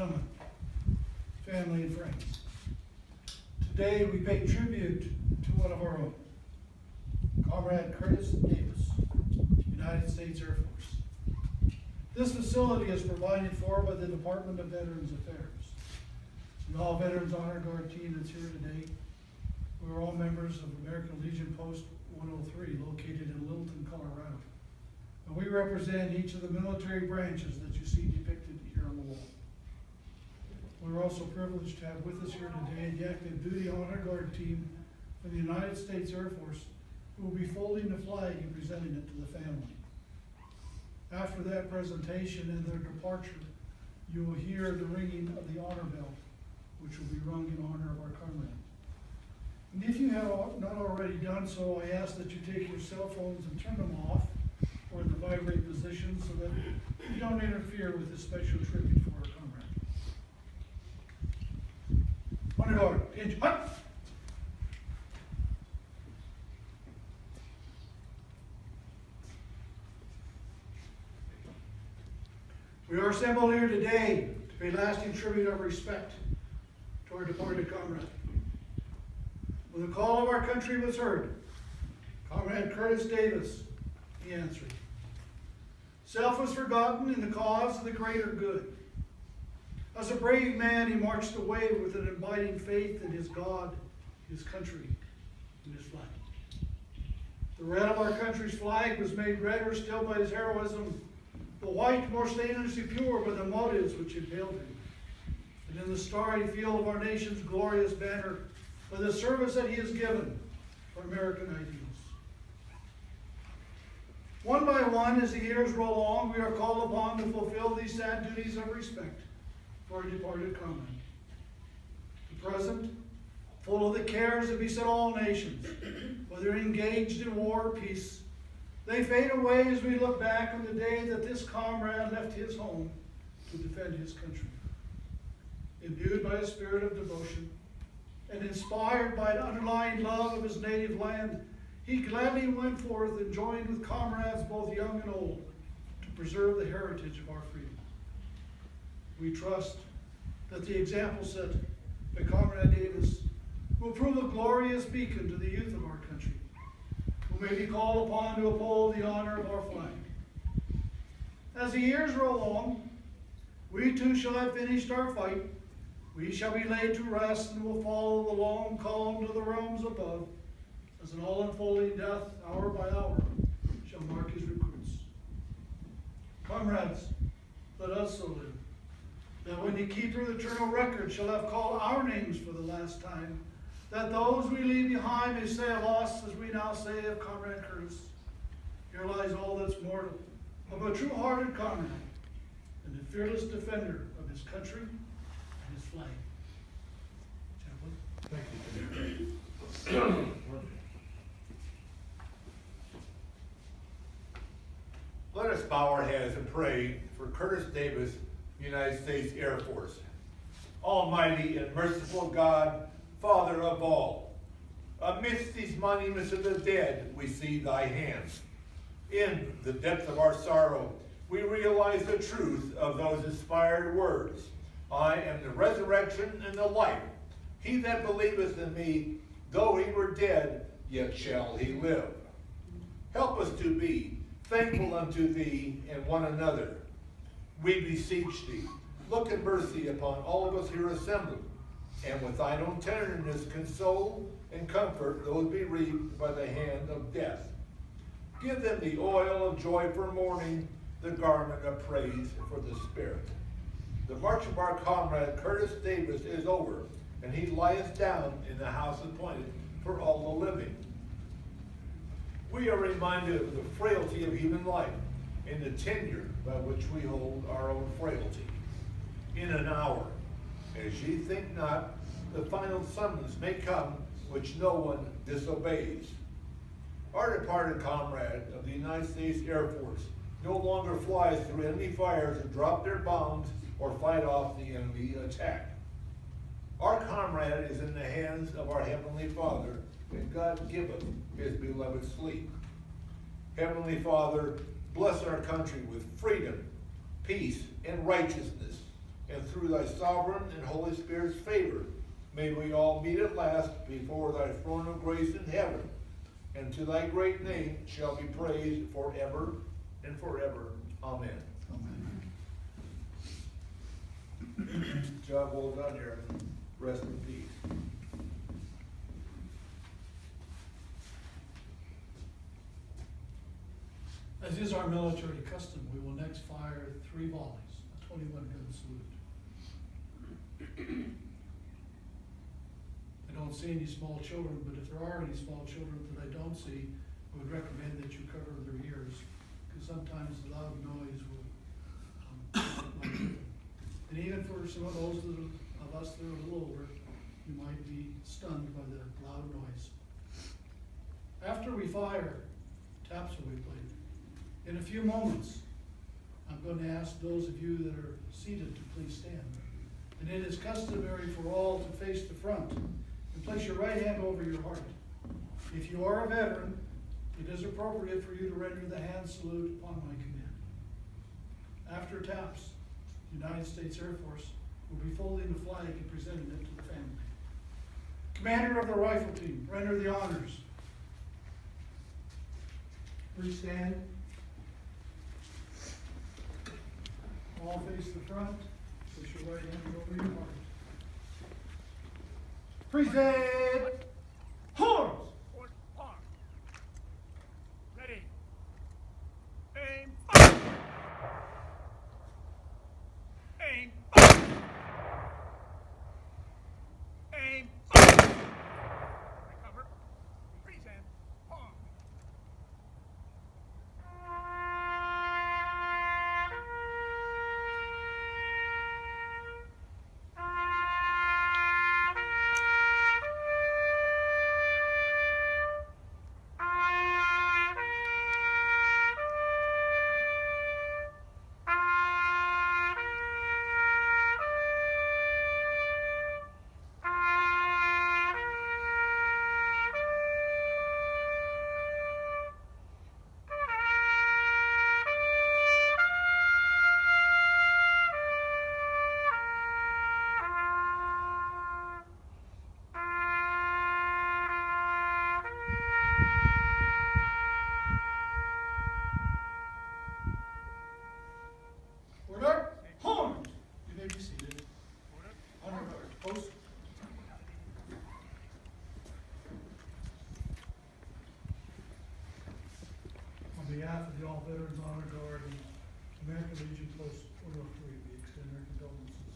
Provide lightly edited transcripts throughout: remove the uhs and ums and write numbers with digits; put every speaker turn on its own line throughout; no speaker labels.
gentlemen, family and friends. Today we pay tribute to one of our own, Comrade Curtis Davis, United States Air Force. This facility is provided for by the Department of Veterans Affairs. And all Veterans Honor Guard team that's here today, we're all members of American Legion Post 103, located in Littleton, Colorado. And we represent each of the military branches that you see depicted here on the wall. We're also privileged to have with us here today the active duty honor guard team for the United States Air Force, who will be folding the flag and presenting it to the family. After that presentation and their departure, you will hear the ringing of the honor bell, which will be rung in honor of our comrade. And if you have not already done so, I ask that you take your cell phones and turn them off or in the vibrate position so that you don't interfere with this special tribute for our comrade. Honor guard, pinch, hut! We are assembled here today to pay lasting tribute of respect to our departed comrade. When the call of our country was heard, Comrade Curtis Davis, he answered. Self was forgotten in the cause of the greater good. As a brave man, he marched away with an abiding faith in his God, his country, and his flag. The red of our country's flag was made redder still by his heroism, the white more stainlessly pure by the motives which impelled him. And in the starry field of our nation's glorious banner, by the service that he has given for American ideals. One by one, as the years roll on, we are called upon to fulfill these sad duties of respect for our departed comrade. The present, full of the cares that beset all nations, whether engaged in war or peace, they fade away as we look back on the day that this comrade left his home to defend his country. Imbued by a spirit of devotion and inspired by an underlying love of his native land, he gladly went forth and joined with comrades both young and old to preserve the heritage of our freedom. We trust that the example set by Comrade Davis will prove a glorious beacon to the youth of our country, who may be called upon to uphold the honor of our flag. As the years roll on, we too shall have finished our fight. We shall be laid to rest and will follow the long column to the realms above, as an all-unfolding death, hour by hour, shall mark his recruits. Comrades, let us so live, that when the keeper of the eternal record shall have called our names for the last time, that those we leave behind may say of us, as we now say of Comrade Curtis, here lies all that's mortal, of a true-hearted comrade, and the fearless defender of his country and his flag. Chaplain.
Thank you. Let us bow our heads and pray for Curtis Davis, United States Air Force. Almighty and merciful God, Father of all, amidst these monuments of the dead, we see thy hands. In the depth of our sorrow, we realize the truth of those inspired words. I am the resurrection and the life. He that believeth in me, though he were dead, yet shall he live. Help us to be thankful unto thee and one another. We beseech thee, look in mercy upon all of us here assembled, and with thine own tenderness console and comfort those bereaved by the hand of death. Give them the oil of joy for mourning, the garment of praise for the spirit. The march of our comrade Curtis Davis is over, and he lieth down in the house appointed for all the living. We are reminded of the frailty of human life and the tenure by which we hold our own frailty. In an hour, as ye think not, the final summons may come which no one disobeys. Our departed comrade of the United States Air Force no longer flies through enemy fires to drop their bombs or fight off the enemy attack. Our comrade is in the hands of our Heavenly Father, and God giveth his beloved sleep. Heavenly Father, bless our country with freedom, peace, and righteousness, and through thy sovereign and Holy Spirit's favor, may we all meet at last before thy throne of grace in heaven, and to thy great name shall be praised forever and forever. Amen. Amen. Job well done, Aaron. Rest in peace.
As is our military custom, we will next fire 3 volleys, a 21-gun salute. I don't see any small children, but if there are any small children that I don't see, I would recommend that you cover their ears, because sometimes the loud noise will and even for some of those of us that are a little older, you might be stunned by the loud noise. After we fire, taps will be played. In a few moments, I'm going to ask those of you that are seated to please stand. And it is customary for all to face the front and place your right hand over your heart. If you are a veteran, it is appropriate for you to render the hand salute upon my command. After taps, the United States Air Force will be folding the flag and presenting it to the family. Commander of the rifle team, render the honors. Please stand. All face the front. Place your right hand over your heart. Present horns.
Ready. Aim. Fire. Aim. Fire. Aim. Fire. Recover. Present. Horn.
Order. Horns. You may be seated. Honor guard. Post. On behalf of the All Veterans Honor Guard and American Legion Post 103, we extend our condolences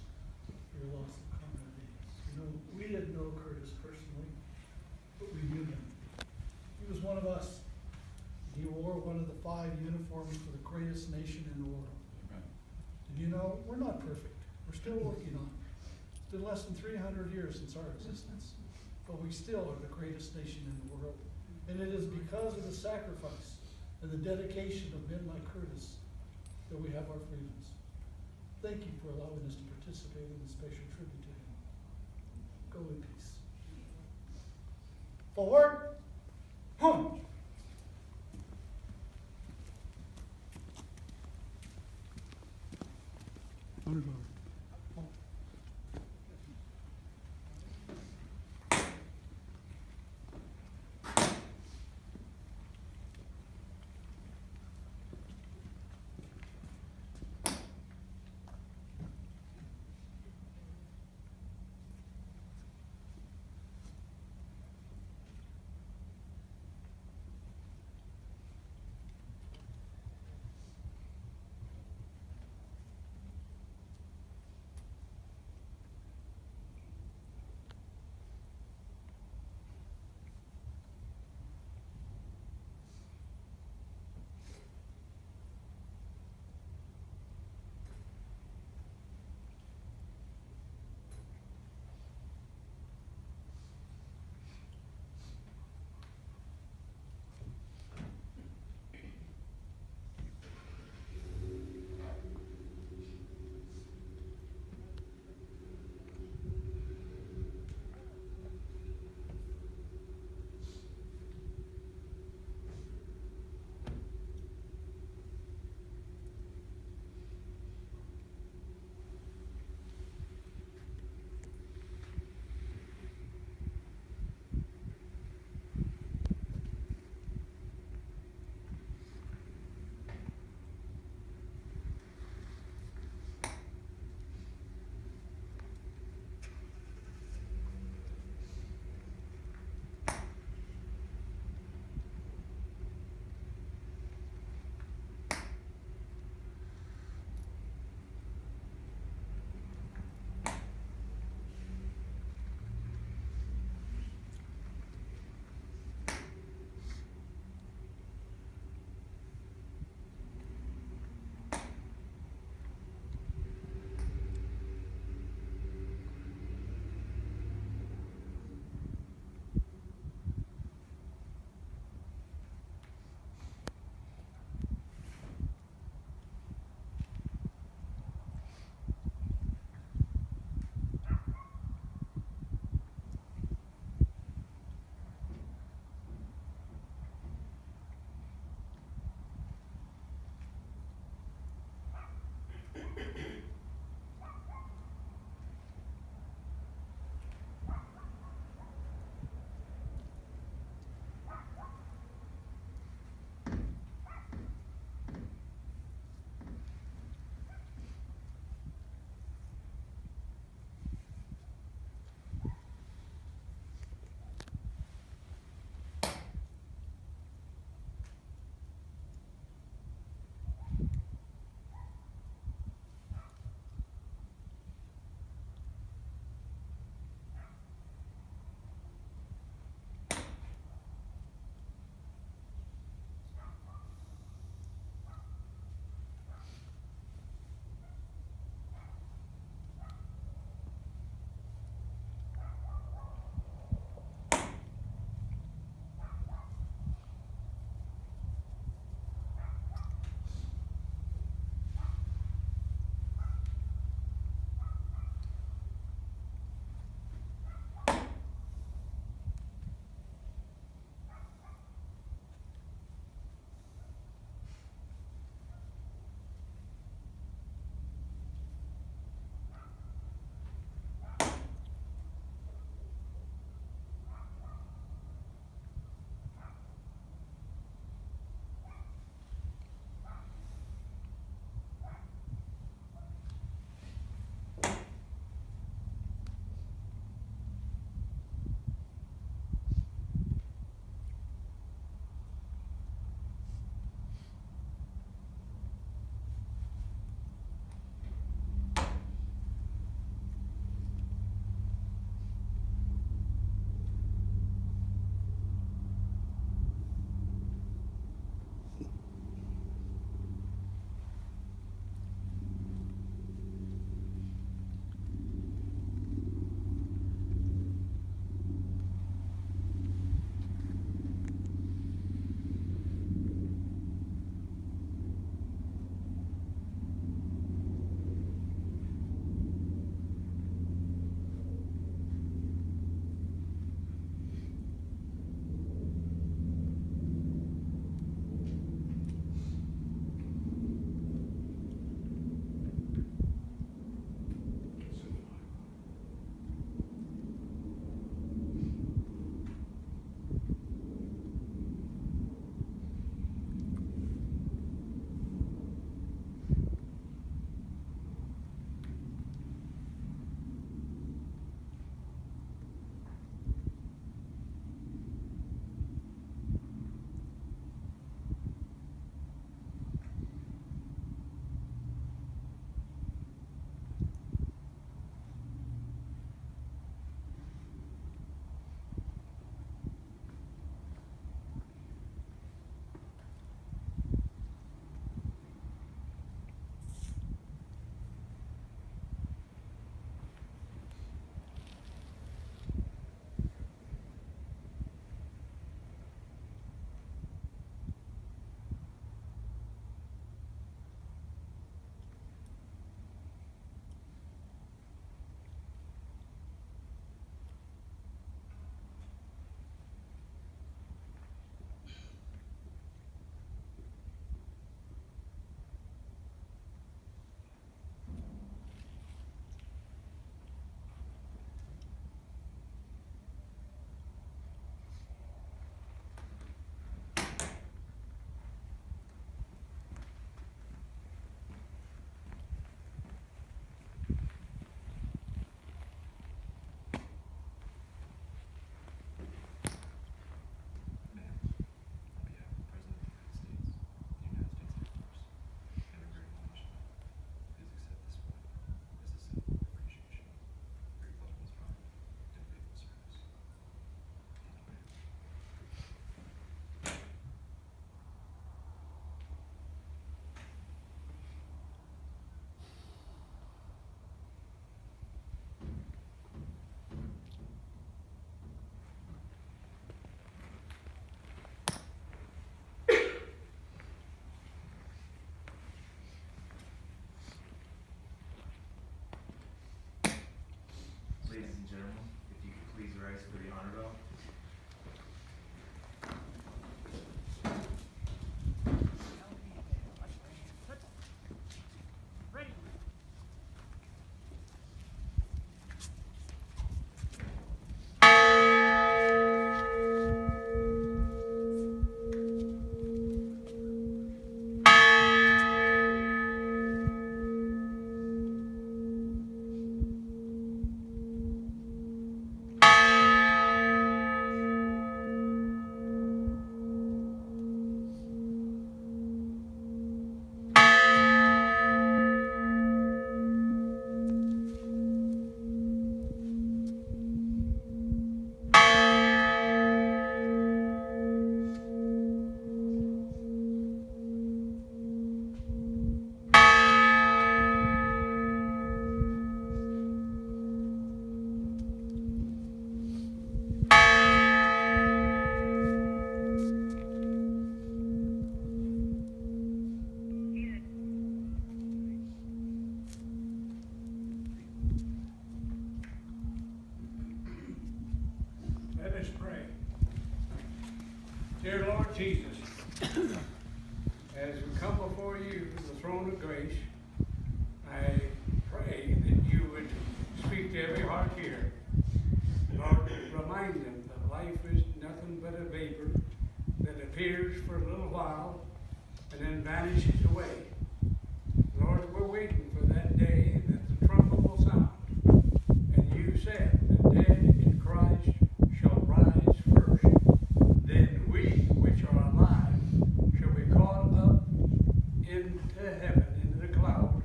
for your loss of combat aides. You know, we didn't know Curtis personally, but we knew him. He was one of us. He wore one of the 5 uniforms for the greatest nation in the world. And you know, we're not perfect. We're still working on it. It's been less than 300 years since our existence, but we still are the greatest nation in the world. And it is because of the sacrifice and the dedication of men like Curtis that we have our freedoms. Thank you for allowing us to participate in this special tribute to him. Go in peace. Forward. Home. Honor guard.
rise for the honor bell.
Ready.
Let us pray. Dear Lord Jesus, as we come before you, the throne of grace, I pray that you would speak to every heart here. Lord, remind them that life is nothing but a vapor that appears for a little while and then vanishes away. Lord, we're waiting for that day that the trumpet will sound. And you said, the dead in Christ shall rise first. Then we, which are alive, shall be caught up into heaven, into the cloud,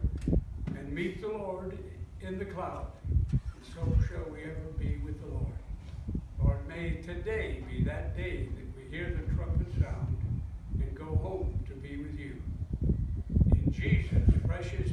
and meet the Lord in the cloud. And so shall we ever be with the Lord. Lord, may today be that day that we hear the trumpet sound and go home to be with you. In Jesus' precious